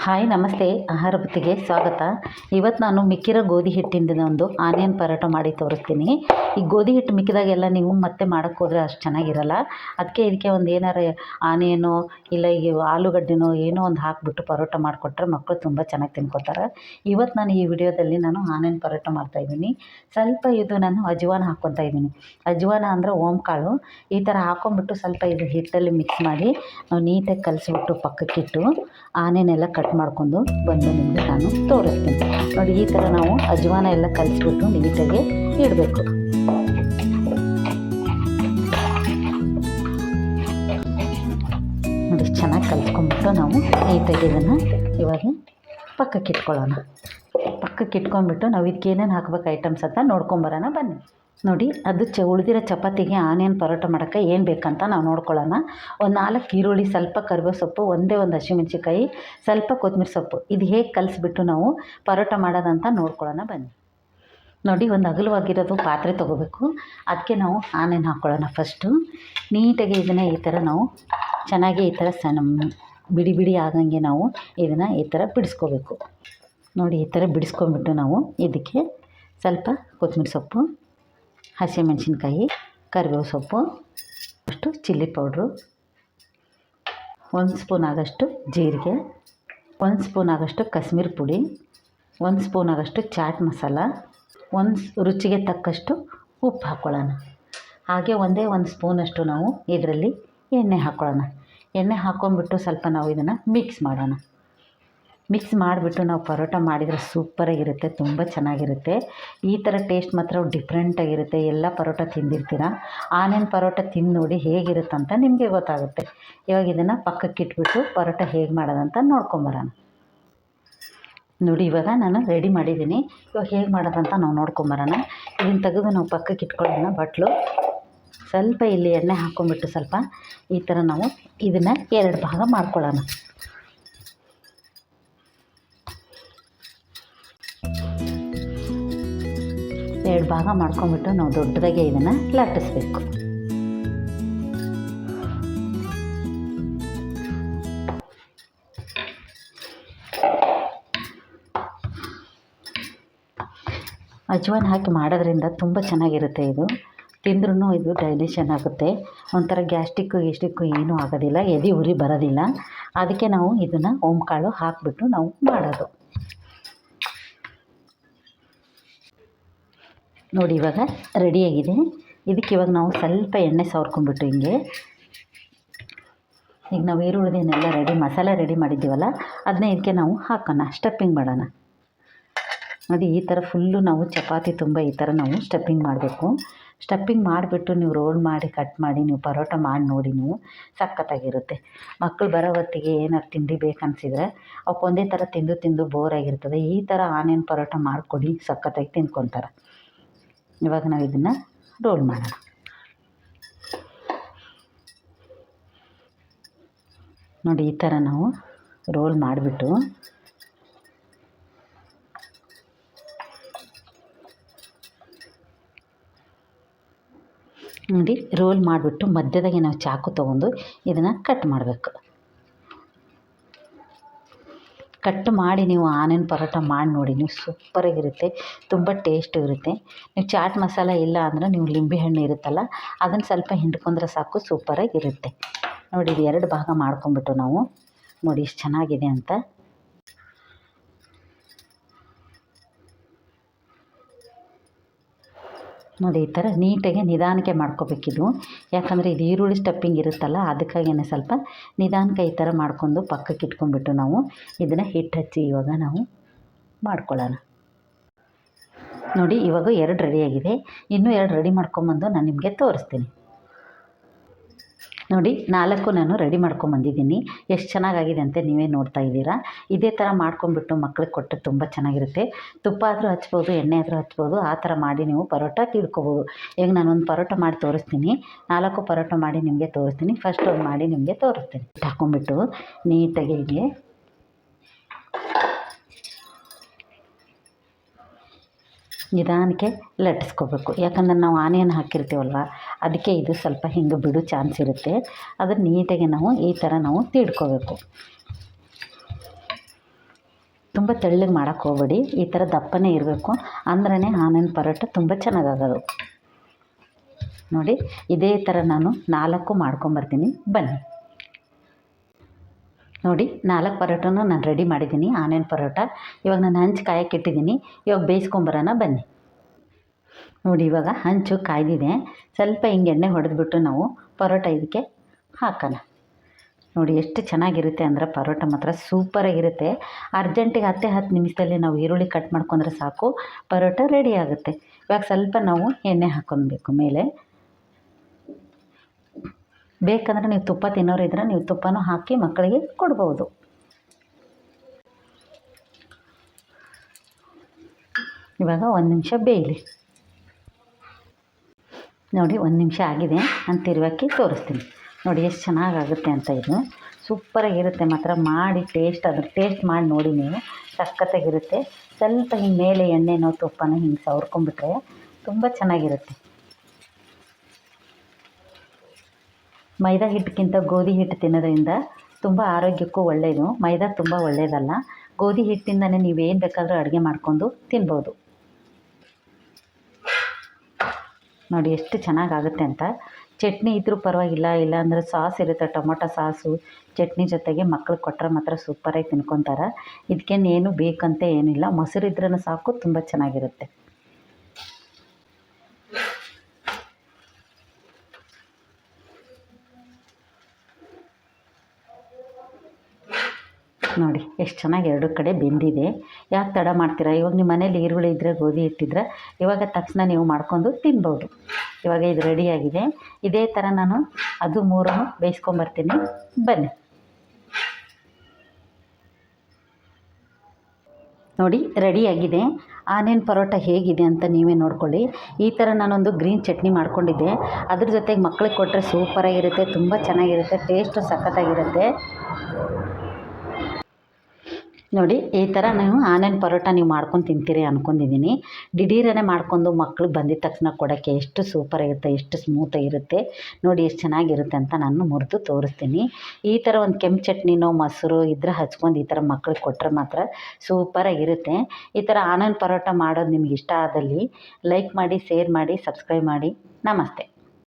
Hi ನಮಸ್ತೆ, ಆಹಾರ ಬುತ್ತಿಗೆ ಸ್ವಾಗತ. ಇವತ್ತು ನಾನು ಮಿಕ್ಕಿರೋ ಗೋಧಿ ಹಿಟ್ಟಿಂದ ಒಂದು ಆನಿಯನ್ ಪರೋಟ ಮಾಡಿ ತೋರಿಸ್ತೀನಿ. ಈ ಗೋಧಿ ಹಿಟ್ಟು ಮಿಕ್ಕಿದಾಗೆಲ್ಲ ನೀವು ಮತ್ತೆ ಮಾಡೋಕ್ಕೆ ಹೋದರೆ ಅಷ್ಟು ಚೆನ್ನಾಗಿರಲ್ಲ. ಅದಕ್ಕೆ ಇದಕ್ಕೆ ಒಂದು ಏನಾರು ಆನಿಯನೋ ಇಲ್ಲ ಈಗ ಆಲೂಗಡ್ಡೆನೋ ಏನೋ ಒಂದು ಹಾಕಿಬಿಟ್ಟು ಪರೋಟ ಮಾಡಿಕೊಟ್ರೆ ಮಕ್ಕಳು ತುಂಬ ಚೆನ್ನಾಗಿ ತಿನ್ಕೋತಾರೆ. ಇವತ್ತು ನಾನು ಈ ವಿಡಿಯೋದಲ್ಲಿ ಆನಿಯನ್ ಪರೋಟ ಮಾಡ್ತಾಯಿದ್ದೀನಿ. ಸ್ವಲ್ಪ ಇದು ನಾನು ಅಜ್ವಾನ ಹಾಕ್ಕೊತಾ ಇದ್ದೀನಿ. ಅಜ್ವಾನ ಅಂದರೆ ಓಂಕಾಳು. ಈ ಥರ ಹಾಕ್ಕೊಂಬಿಟ್ಟು ಸ್ವಲ್ಪ ಇದು ಹಿಟ್ಟಲ್ಲಿ ಮಿಕ್ಸ್ ಮಾಡಿ ನಾವು ನೀಟಾಗಿ ಕಲಿಸ್ಬಿಟ್ಟು ಪಕ್ಕಕ್ಕಿಟ್ಟು ಆನಿಯನ್ ಎಲ್ಲ ಕಟ್ ಮಾಡ್ಕೊಂಡು ಬಂದು ನಿಮಗೆ ನಾನು ತೋರಿಸ್ತೀನಿ. ನೋಡಿ, ಈ ಥರ ನಾವು ಅಜ್ವಾನ ಎಲ್ಲ ಕಲಿಸ್ಬಿಟ್ಟು ನೀಟಾಗಿ ಇಡಬೇಕು. ನೋಡಿ, ಚೆನ್ನಾಗಿ ಕಲಿಸ್ಕೊಂಡ್ಬಿಟ್ಟು ನಾವು ನೀಟಾಗಿ ಇದನ್ನು ಇವಾಗ ಪಕ್ಕಕ್ಕೆ ಇಟ್ಕೊಳ್ಳೋಣ. ಪಕ್ಕಕ್ಕೆ ಇಟ್ಕೊಂಡ್ಬಿಟ್ಟು ನಾವು ಇದಕ್ಕೆ ಏನೇನು ಹಾಕ್ಬೇಕು ಐಟಮ್ಸ್ ಅಂತ ನೋಡ್ಕೊಂಬರೋಣ ಬನ್ನಿ. ನೋಡಿ, ಅದು ಉಳಿದಿರೋ ಚಪಾತಿಗೆ ಆನಿಯನ್ ಪರೋಟ ಮಾಡೋಕ್ಕೆ ಏನು ಬೇಕಂತ ನಾವು ನೋಡ್ಕೊಳ್ಳೋಣ. ಒಂದು 4 ಈರುಳ್ಳಿ, ಸ್ವಲ್ಪ ಕರಿಬೇವು ಸೊಪ್ಪು, ಒಂದೇ ಒಂದು ಹಸಿಮೆಣ್ಸಿಕಾಯಿ, ಸ್ವಲ್ಪ ಕೊತ್ತಂಬರಿ ಸೊಪ್ಪು. ಇದು ಹೇಗೆ ಕಲಿಸ್ಬಿಟ್ಟು ನಾವು ಪರೋಟ ಮಾಡೋದಂತ ನೋಡ್ಕೊಳ್ಳೋಣ ಬನ್ನಿ. ನೋಡಿ, ಒಂದು ಅಗಲವಾಗಿರೋದು ಪಾತ್ರೆ ತೊಗೋಬೇಕು. ಅದಕ್ಕೆ ನಾವು ಆನಿಯನ್ ಹಾಕ್ಕೊಳ್ಳೋಣ. ಫಸ್ಟು ನೀಟಾಗಿ ಇದನ್ನು ಈ ಥರ ನಾವು ಚೆನ್ನಾಗಿ ಈ ಥರ ಬಿಡಿ ಬಿಡಿ ಆಗಂಗೆ ನಾವು ಇದನ್ನು ಈ ಥರ ಬಿಡಿಸ್ಕೋಬೇಕು. ನೋಡಿ, ಈ ಥರ ಬಿಡಿಸ್ಕೊಂಬಿಟ್ಟು ನಾವು ಇದಕ್ಕೆ ಸ್ವಲ್ಪ ಕೊತ್ತಂಬರಿ ಸೊಪ್ಪು, ಹಸಿಮೆಣ್ಸಿನ್ಕಾಯಿ, ಕರಿಬೇವು ಸೊಪ್ಪು, ಅಷ್ಟು ಚಿಲ್ಲಿ ಪೌಡ್ರು, 1 ಸ್ಪೂನ್ ಆಗೋಷ್ಟು ಜೀರಿಗೆ, 1 ಸ್ಪೂನ್ ಆಗೋಷ್ಟು ಕಾಶ್ಮೀರಿ ಪುಡಿ, 1 ಸ್ಪೂನ್ ಆಗೋಷ್ಟು ಚಾಟ್ ಮಸಾಲ, ರುಚಿಗೆ ತಕ್ಕಷ್ಟು ಉಪ್ಪು ಹಾಕ್ಕೊಳ್ಳೋಣ. ಹಾಗೆ ಒಂದೇ 1 ಸ್ಪೂನಷ್ಟು ನಾವು ಇದರಲ್ಲಿ ಎಣ್ಣೆ ಹಾಕ್ಕೊಳ್ಳೋಣ. ಎಣ್ಣೆ ಹಾಕ್ಕೊಂಬಿಟ್ಟು ಸ್ವಲ್ಪ ನಾವು ಇದನ್ನು ಮಿಕ್ಸ್ ಮಾಡೋಣ. ಮಿಕ್ಸ್ ಮಾಡಿಬಿಟ್ಟು ನಾವು ಪರೋಟ ಮಾಡಿದರೆ ಸೂಪರಾಗಿರುತ್ತೆ, ತುಂಬ ಚೆನ್ನಾಗಿರುತ್ತೆ. ಈ ಥರ ಟೇಸ್ಟ್ ಮಾತ್ರ ಡಿಫ್ರೆಂಟಾಗಿರುತ್ತೆ. ಎಲ್ಲ ಪರೋಟ ತಿಂದಿರ್ತೀರ, ಆನಿಯನ್ ಪರೋಟ ತಿಂದು ನೋಡಿ ಹೇಗಿರುತ್ತೆ ಅಂತ ನಿಮಗೆ ಗೊತ್ತಾಗುತ್ತೆ. ಇವಾಗ ಇದನ್ನು ಪಕ್ಕಕ್ಕೆ ಇಟ್ಬಿಟ್ಟು ಪರೋಟ ಹೇಗೆ ಮಾಡೋದಂತ ನೋಡ್ಕೊಂಬರೋಣ. ನೋಡಿ, ಇವಾಗ ನಾನು ರೆಡಿ ಮಾಡಿದ್ದೀನಿ. ಇವಾಗ ಹೇಗೆ ಮಾಡೋದಂತ ನಾವು ನೋಡ್ಕೊಂಬರೋಣ. ಇದನ್ನು ತೆಗೆದು ನಾವು ಪಕ್ಕಕ್ಕೆ ಇಟ್ಕೊಳ್ಳೋಣ. ಬಟ್ಲು ಸ್ವಲ್ಪ ಇಲ್ಲಿ ಎಣ್ಣೆ ಹಾಕ್ಕೊಂಬಿಟ್ಟು ಸ್ವಲ್ಪ ಈ ಥರ ನಾವು ಇದನ್ನು 2 ಭಾಗ ಮಾಡ್ಕೊಳ್ಳೋಣ. ಎರಡು ಭಾಗ ಮಾಡ್ಕೊಂಬಿಟ್ಟು ನಾವು ದೊಡ್ಡದಾಗೆ ಇದನ್ನು ಲಟ್ಟಿಸ್ಬೇಕು. ಅಜ್ವಾನ ಹಾಕಿ ಮಾಡೋದ್ರಿಂದ ತುಂಬ ಚೆನ್ನಾಗಿರುತ್ತೆ. ಇದು ತಿಂದ್ರೂ ಇದು ಡೈಜೆಷನ್ ಆಗುತ್ತೆ. ಒಂಥರ ಗ್ಯಾಸ್ಟಿಕ್ಕು ಏನೂ ಆಗೋದಿಲ್ಲ, ಎದೆ ಉರಿ ಬರೋದಿಲ್ಲ. ಅದಕ್ಕೆ ನಾವು ಇದನ್ನು ಓಂಕಾಳು ಹಾಕಿಬಿಟ್ಟು ನಾವು ಮಾಡೋದು. ನೋಡಿ, ಇವಾಗ ರೆಡಿಯಾಗಿದೆ. ಇದಕ್ಕೆ ಇವಾಗ ನಾವು ಸ್ವಲ್ಪ ಎಣ್ಣೆ ಸವರ್ಕೊಂಡ್ಬಿಟ್ಟು ಹಿಂಗೆ ಈಗ ನಾವು ಈರುಳ್ಳಿನೆಲ್ಲ ಮಸಾಲೆ ರೆಡಿ ಮಾಡಿದ್ದೀವಲ್ಲ ಅದನ್ನೇ ಇದಕ್ಕೆ ನಾವು ಹಾಕೋಣ, ಸ್ಟಫಿಂಗ್ ಮಾಡೋಣ. ನೋಡಿ, ಈ ಥರ ಫುಲ್ಲು ನಾವು ಚಪಾತಿ ತುಂಬ ಈ ಥರ ನಾವು ಸ್ಟಫಿಂಗ್ ಮಾಡಬೇಕು. ಸ್ಟಫಿಂಗ್ ಮಾಡಿಬಿಟ್ಟು ನೀವು ರೋಲ್ ಮಾಡಿ ಕಟ್ ಮಾಡಿ ನೀವು ಪರೋಟ ಮಾಡಿ ನೋಡಿ, ನೀವು ಸಖತ್ತಾಗಿರುತ್ತೆ. ಮಕ್ಕಳು ಬರೋ ಹೊತ್ತಿಗೆ ಏನಾರು ತಿಂಡಿ ಬೇಕನ್ಸಿದ್ರೆ ಅವಕ್ಕೆ ಒಂದೇ ಥರ ತಿಂದು ಬೋರ್ ಆಗಿರ್ತದೆ. ಈ ಥರ ಆನಿಯನ್ ಪರೋಟ ಮಾಡಿಕೊಡಿ, ಸಖತ್ತಾಗಿ ತಿನ್ಕೊತಾರೆ. ಇವಾಗ ನಾವು ಇದನ್ನು ರೋಲ್ ಮಾಡೋಣ. ನೋಡಿ, ಈ ಥರ ನಾವು ರೋಲ್ ಮಾಡಿಬಿಟ್ಟು ನೋಡಿ ರೋಲ್ ಮಾಡಿಬಿಟ್ಟು ಮಧ್ಯದಾಗೆ ನಾವು ಚಾಕು ತೊಗೊಂಡು ಇದನ್ನು ಕಟ್ ಮಾಡಬೇಕು. ಕಟ್ ಮಾಡಿ ನೀವು ಆನಿಯನ್ ಪರೋಟ ಮಾಡಿ ನೋಡಿ, ನೀವು ಸೂಪರಾಗಿರುತ್ತೆ, ತುಂಬ ಟೇಸ್ಟ್ ಇರುತ್ತೆ. ನೀವು ಚಾಟ್ ಮಸಾಲ ಇಲ್ಲ ಅಂದರೆ ನೀವು ಲಿಂಬೆಹಣ್ಣು ಇರುತ್ತಲ್ಲ ಅದನ್ನು ಸ್ವಲ್ಪ ಹಿಂಡ್ಕೊಂಡ್ರೆ ಸಾಕು, ಸೂಪರಾಗಿರುತ್ತೆ. ನೋಡಿ, ಇದು 2 ಭಾಗ ಮಾಡ್ಕೊಂಬಿಟ್ಟು ನಾವು ನೋಡಿ ಎಷ್ಟು ಚೆನ್ನಾಗಿದೆ ಅಂತ. ನೋಡಿ, ಈ ಥರ ನೀಟಾಗಿ ನಿಧಾನಕ್ಕೆ ಮಾಡ್ಕೋಬೇಕಿದು. ಯಾಕಂದರೆ ಇದು ಈರುಳ್ಳಿ ಸ್ಟಫಿಂಗ್ ಇರುತ್ತಲ್ಲ ಅದಕ್ಕಾಗಿಯೇ ಸ್ವಲ್ಪ ನಿಧಾನಕ್ಕೆ ಈ ಥರ ಮಾಡ್ಕೊಂಡು ಪಕ್ಕಕ್ಕೆ ಇಟ್ಕೊಂಡ್ಬಿಟ್ಟು ನಾವು ಇದನ್ನು ಹಿಟ್ಟು ಹಚ್ಚಿ ಇವಾಗ ನಾವು ಮಾಡ್ಕೊಳ್ಳೋಣ. ನೋಡಿ, ಇವಾಗ 2 ರೆಡಿಯಾಗಿದೆ. ಇನ್ನೂ 2 ರೆಡಿ ಮಾಡ್ಕೊಂಬಂದು ನಾನು ನಿಮಗೆ ತೋರಿಸ್ತೀನಿ. ನೋಡಿ, 4 ನಾನು ರೆಡಿ ಮಾಡ್ಕೊಂಬಂದಿದ್ದೀನಿ. ಎಷ್ಟು ಚೆನ್ನಾಗಾಗಿದೆ ಅಂತ ನೀವೇ ನೋಡ್ತಾ ಇದ್ದೀರಾ. ಇದೇ ಥರ ಮಾಡ್ಕೊಂಬಿಟ್ಟು ಮಕ್ಳಿಗೆ ಕೊಟ್ಟರೆ ತುಂಬ ಚೆನ್ನಾಗಿರುತ್ತೆ. ತುಪ್ಪ ಆದರೂ ಹಚ್ಬೋದು, ಎಣ್ಣೆ ಆದರೂ ಹಚ್ಬೋದು. ಆ ಥರ ಮಾಡಿ ನೀವು ಪರೋಟ ತಿಳ್ಕೊಬೋದು. ಈಗ ನಾನೊಂದು ಪರೋಟ ಮಾಡಿ ತೋರಿಸ್ತೀನಿ, 4 ಪರೋಟ ಮಾಡಿ ನಿಮಗೆ ತೋರಿಸ್ತೀನಿ. ಫಸ್ಟ್ ಒಂದು ಮಾಡಿ ನಿಮಗೆ ತೋರಿಸ್ತೀನಿ. ಹಾಕ್ಕೊಂಬಿಟ್ಟು ನೀಟಾಗಿ ಹೀಗೆ ನಿಧಾನಕ್ಕೆ ಲಟ್ಟಿಸ್ಕೋಬೇಕು. ಯಾಕಂದರೆ ನಾವು ಆನಿಯನ್ ಹಾಕಿರ್ತೀವಲ್ವ, ಅದಕ್ಕೆ ಇದು ಸ್ವಲ್ಪ ಹಿಂಗೆ ಬಿಡೋ ಚಾನ್ಸ್ ಇರುತ್ತೆ. ಅದನ್ನು ನೀಟಾಗಿ ನಾವು ಈ ಥರ ನಾವು ತೀಡ್ಕೋಬೇಕು. ತುಂಬ ತೆಳ್ಳಗೆ ಮಾಡೋಕ್ಕೆ ಹೋಗ್ಬೇಡಿ, ಈ ಥರ ದಪ್ಪನೇ ಇರಬೇಕು, ಅಂದ್ರೇ ಆನಿಯನ್ ಪರೋಟ ತುಂಬ ಚೆನ್ನಾಗಾಗೋದು. ನೋಡಿ ಇದೇ ಥರ ನಾನು 4 ಮಾಡ್ಕೊಂಬರ್ತೀನಿ, ಬನ್ನಿ. ನೋಡಿ 4 ಪರೋಟನೂ ನಾನು ರೆಡಿ ಮಾಡಿದ್ದೀನಿ, ಆನಿಯನ್ ಪರೋಟ. ಇವಾಗ ನಾನು ಹಂಚು ಕಾಯಕ್ಕೆ ಇಟ್ಟಿದ್ದೀನಿ, ಇವಾಗ ಬೇಯಿಸ್ಕೊಂಬರೋಣ ಬನ್ನಿ. ನೋಡಿ ಇವಾಗ ಹಂಚು ಕಾಯ್ದಿದೆ, ಸ್ವಲ್ಪ ಹಿಂಗೆ ಎಣ್ಣೆ ಹೊಡೆದ್ಬಿಟ್ಟು ನಾವು ಪರೋಟ ಇದಕ್ಕೆ ಹಾಕೋಣ. ನೋಡಿ ಎಷ್ಟು ಚೆನ್ನಾಗಿರುತ್ತೆ ಅಂದರೆ ಪರೋಟ ಮಾತ್ರ ಸೂಪರಾಗಿರುತ್ತೆ. ಅರ್ಜೆಂಟಿಗೆ 10 ನಿಮಿಷದಲ್ಲಿ ನಾವು ಈರುಳ್ಳಿ ಕಟ್ ಮಾಡ್ಕೊಂಡ್ರೆ ಸಾಕು, ಪರೋಟ ರೆಡಿ ಆಗುತ್ತೆ. ಇವಾಗ ಸ್ವಲ್ಪ ನಾವು ಎಣ್ಣೆ ಹಾಕ್ಕೊಬೇಕು ಮೇಲೆ. ಬೇಕಂದ್ರೆ ನೀವು ತುಪ್ಪ ತಿನ್ನೋರು ಇದ್ದರೆ ನೀವು ತುಪ್ಪನೂ ಹಾಕಿ ಮಕ್ಕಳಿಗೆ ಕೊಡ್ಬೋದು. ಇವಾಗ 1 ನಿಮಿಷ ಬೇಯಲಿ. ನೋಡಿ 1 ನಿಮಿಷ ಆಗಿದೆ, ನಾನು ತಿರುವಾಕಿ ತೋರಿಸ್ತೀನಿ. ನೋಡಿ ಎಷ್ಟು ಚೆನ್ನಾಗಾಗುತ್ತೆ ಅಂತ. ಇದು ಸೂಪರಾಗಿರುತ್ತೆ ಮಾತ್ರ, ಮಾಡಿ ಟೇಸ್ಟ್ ಮಾಡಿ ನೋಡಿ ನೀವು, ಸಖತ್ತಾಗಿರುತ್ತೆ. ಸ್ವಲ್ಪ ಹಿಂಗೆ ಮೇಲೆ ಎಣ್ಣೆನೋ ತುಪ್ಪನೋ ಹಿಂಗೆ ಸವರ್ಕೊಂಡ್ಬಿಟ್ರೆ ತುಂಬ ಚೆನ್ನಾಗಿರುತ್ತೆ. ಮೈದಾ ಹಿಟ್ಟಿಗಿಂತ ಗೋಧಿ ಹಿಟ್ಟು ತಿನ್ನೋದ್ರಿಂದ ತುಂಬ ಆರೋಗ್ಯಕ್ಕೂ ಒಳ್ಳೆಯದು. ಮೈದಾ ತುಂಬ ಒಳ್ಳೆಯದಲ್ಲ, ಗೋಧಿ ಹಿಟ್ಟಿಂದನೇ ನೀವೇನು ಬೇಕಾದರೂ ಅಡುಗೆ ಮಾಡ್ಕೊಂಡು ತಿನ್ಬೋದು. ನೋಡಿ ಎಷ್ಟು ಚೆನ್ನಾಗಾಗುತ್ತೆ ಅಂತ. ಚಟ್ನಿ ಇದ್ರೂ ಪರವಾಗಿಲ್ಲ, ಇಲ್ಲಾಂದರೆ ಸಾಸ್ ಇರುತ್ತೆ, ಟೊಮೊಟೊ ಸಾಸು ಚಟ್ನಿ ಜೊತೆಗೆ ಮಕ್ಳಿಗೆ ಕೊಟ್ಟರೆ ಮಾತ್ರ ಸೂಪರಾಗಿ ತಿನ್ಕೊತಾರೆ. ಇದಕ್ಕೇನು ಬೇಕಂತ ಏನಿಲ್ಲ, ಮೊಸರು ಇದ್ರೂ ಸಾಕು, ತುಂಬ ಚೆನ್ನಾಗಿರುತ್ತೆ. ನೋಡಿ ಎಷ್ಟು ಚೆನ್ನಾಗಿ 2 ಕಡೆ ಬೆಂದಿದೆ. ಯಾಕೆ ತಡ ಮಾಡ್ತೀರಾ? ಇವಾಗ ನಿಮ್ಮ ಮನೇಲಿ ಈರುಳ್ಳಿ ಇದ್ದರೆ, ಗೋಧಿ ಹಿಟ್ಟಿದ್ರೆ ಇವಾಗ ತಕ್ಷಣ ನೀವು ಮಾಡ್ಕೊಂಡು ತಿನ್ಬೋದು. ಇವಾಗ ಇದು ರೆಡಿಯಾಗಿದೆ. ಇದೇ ಥರ ನಾನು ಅದು 3 ಬೇಯಿಸ್ಕೊಂಬರ್ತೀನಿ, ಬನ್ನಿ. ನೋಡಿ ರೆಡಿಯಾಗಿದೆ. ಆನಿಯನ್ ಪರೋಟ ಹೇಗಿದೆ ಅಂತ ನೀವೇ ನೋಡ್ಕೊಳ್ಳಿ. ಈ ಥರ ನಾನೊಂದು ಗ್ರೀನ್ ಚಟ್ನಿ ಮಾಡ್ಕೊಂಡಿದ್ದೆ, ಅದ್ರ ಜೊತೆಗೆ ಮಕ್ಳಿಗೆ ಕೊಟ್ಟರೆ ಸೂಪರಾಗಿರುತ್ತೆ, ತುಂಬ ಚೆನ್ನಾಗಿರುತ್ತೆ, ಟೇಸ್ಟು ಸಖತ್ತಾಗಿರುತ್ತೆ. ನೋಡಿ ಈ ಥರ ನೀವು ಆನಿಯನ್ ಪರೋಟ ನೀವು ಮಾಡ್ಕೊಂಡು ತಿಂತೀರಿ ಅಂದ್ಕೊಂಡಿದ್ದೀನಿ. ದಿಢೀರನೇ ಮಾಡ್ಕೊಂಡು ಮಕ್ಳಿಗೆ ಬಂದಿದ ತಕ್ಷಣ ಕೊಡೋಕ್ಕೆ ಎಷ್ಟು ಸೂಪರಾಗಿರುತ್ತೆ, ಎಷ್ಟು ಸ್ಮೂತಾಗಿರುತ್ತೆ. ನೋಡಿ ಎಷ್ಟು ಚೆನ್ನಾಗಿರುತ್ತೆ ಅಂತ ನಾನು ಮುರಿದು ತೋರಿಸ್ತೀನಿ. ಈ ಥರ ಒಂದು ಕೆಂಪು ಚಟ್ನಿನೋ ಮೊಸರು ಇದ್ರೆ ಹಚ್ಕೊಂಡು ಈ ಥರ ಮಕ್ಳಿಗೆ ಕೊಟ್ಟರೆ ಮಾತ್ರ ಸೂಪರಾಗಿರುತ್ತೆ. ಈ ಥರ ಆನಿಯನ್ ಪರೋಟ ಮಾಡೋದು ನಿಮ್ಗೆ ಇಷ್ಟ ಆದಲ್ಲಿ ಲೈಕ್ ಮಾಡಿ, ಶೇರ್ ಮಾಡಿ, ಸಬ್ಸ್ಕ್ರೈಬ್ ಮಾಡಿ. ನಮಸ್ತೆ.